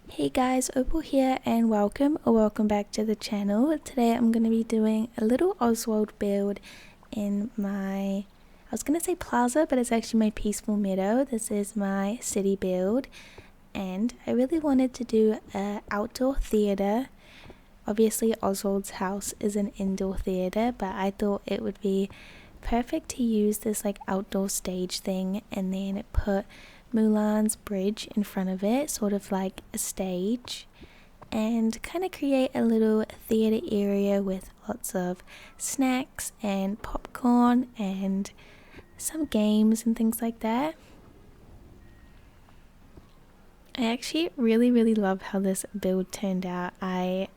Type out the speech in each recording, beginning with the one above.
Hey guys, Opal here and welcome back to the channel. Today I'm going to be doing a little Oswald build in my, I was going to say plaza, but it's actually my peaceful meadow. This is my city build and I really wanted to do an outdoor theatre. Obviously Oswald's house is an indoor theatre, but I thought it would be perfect to use this like outdoor stage thing and then put Mulan's bridge in front of it, sort of like a stage, and kind of create a little theatre area with lots of snacks and popcorn and some games and things like that. I actually really love how this build turned out. I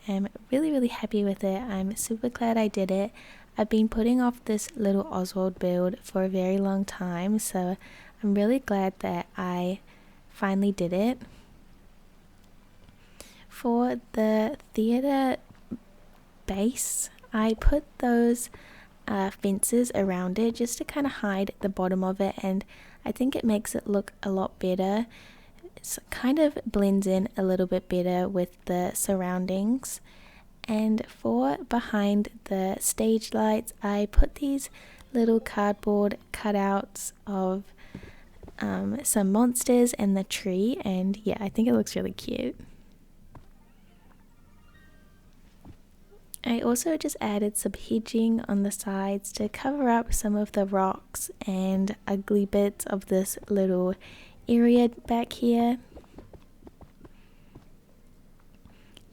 am really happy with it. I'm super glad I did it. I've been putting off this little Oswald build for a very long time, so I'm really glad that I finally did it. For the theatre base, I put those fences around it just to kind of hide the bottom of it, and I think it makes it look a lot better. It kind of blends in a little bit better with the surroundings. And for behind the stage lights, I put these little cardboard cutouts of some monsters and the tree, and yeah, I think it looks really cute. I also just added some hedging on the sides to cover up some of the rocks and ugly bits of this little area back here.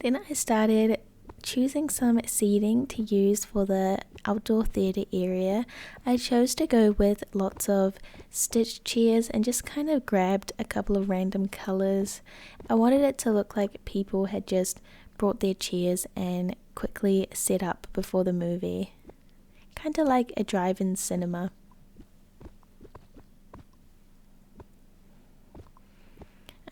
Then I started choosing some seating to use for the outdoor theatre area. I chose to go with lots of stitched chairs and just kind of grabbed a couple of random colours. I wanted it to look like people had just brought their chairs and quickly set up before the movie. Kind of like a drive-in cinema.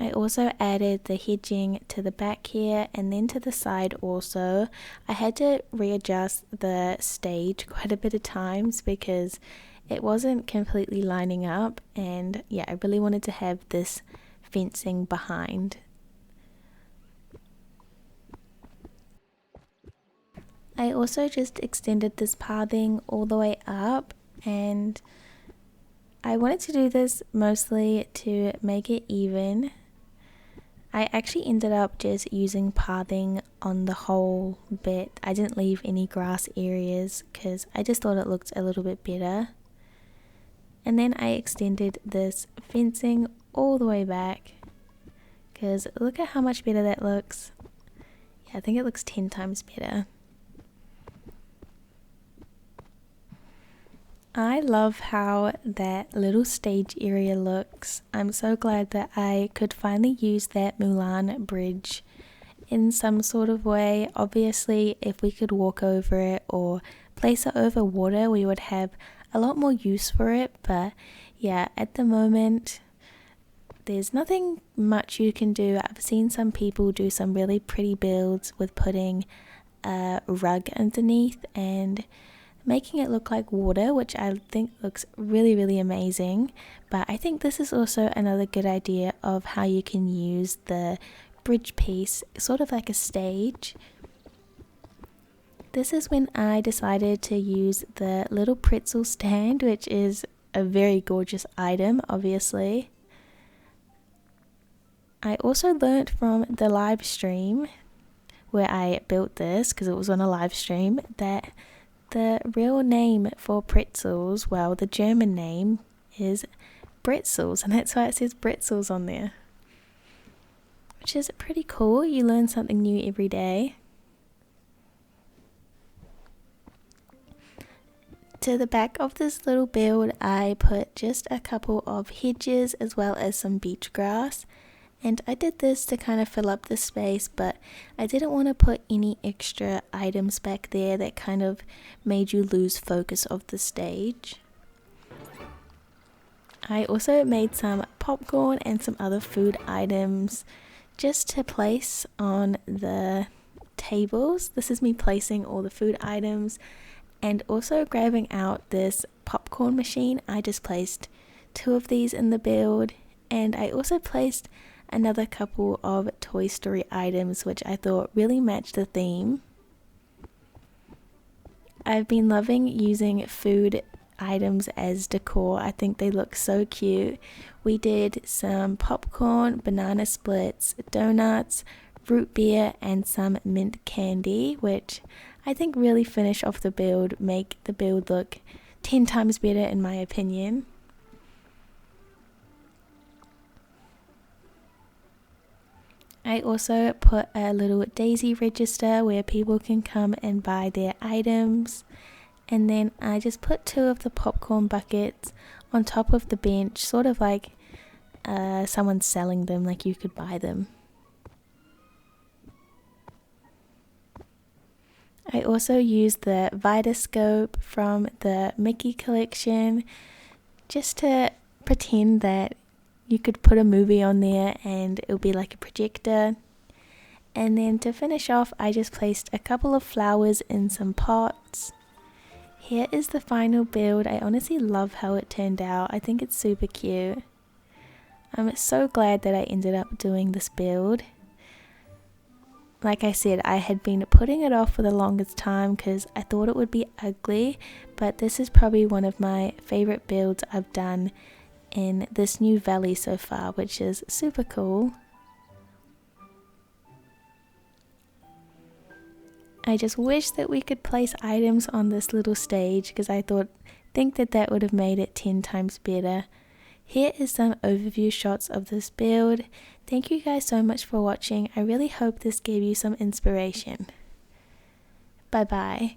I also added the hedging to the back here and then to the side also. I had to readjust the stage quite a bit of times because it wasn't completely lining up, and yeah, I really wanted to have this fencing behind. I also just extended this pathing all the way up, and I wanted to do this mostly to make it even. I actually ended up just using pathing on the whole bit. I didn't leave any grass areas because I just thought it looked a little bit better. And then I extended this fencing all the way back because look at how much better that looks. Yeah, I think it looks 10 times better. I love how that little stage area looks. I'm so glad that I could finally use that Mulan bridge in some sort of way. Obviously, if we could walk over it or place it over water, we would have a lot more use for it. But yeah, at the moment, there's nothing much you can do. I've seen some people do some really pretty builds with putting a rug underneath and making it look like water, which I think looks really amazing. But I think this is also another good idea of how you can use the bridge piece sort of like a stage. This is when I decided to use the little pretzel stand, which is a very gorgeous item, obviously. I also learnt from the live stream where I built this, because it was on a live stream, that the real name for pretzels, well, the German name is Bretzels, and that's why it says Bretzels on there. Which is pretty cool. You learn something new every day. To the back of this little build, I put just a couple of hedges as well as some beach grass. And I did this to kind of fill up the space, but I didn't want to put any extra items back there that kind of made you lose focus of the stage. I also made some popcorn and some other food items just to place on the tables. This is me placing all the food items and also grabbing out this popcorn machine. I just placed 2 of these in the build, and I also placed another couple of Toy Story items which I thought really matched the theme. I've been loving using food items as decor. I think they look so cute. We did some popcorn, banana splits, donuts, root beer, and some mint candy, which I think really finish off the build, make the build look 10 times better in my opinion. I also put a little daisy register where people can come and buy their items. And then I just put 2 of the popcorn buckets on top of the bench, sort of like someone's selling them, like you could buy them. I also used the Vitascope from the Mickey collection just to pretend that you could put a movie on there and it would be like a projector. And then to finish off, I just placed a couple of flowers in some pots. Here is the final build. I honestly love how it turned out. I think it's super cute. I'm so glad that I ended up doing this build. Like I said, I had been putting it off for the longest time because I thought it would be ugly, but this is probably one of my favorite builds I've done in this new valley so far, which is super cool. I just wish that we could place items on this little stage because I think that would have made it 10 times better. Here is some overview shots of this build. Thank you guys so much for watching. I really hope this gave you some inspiration. Bye bye.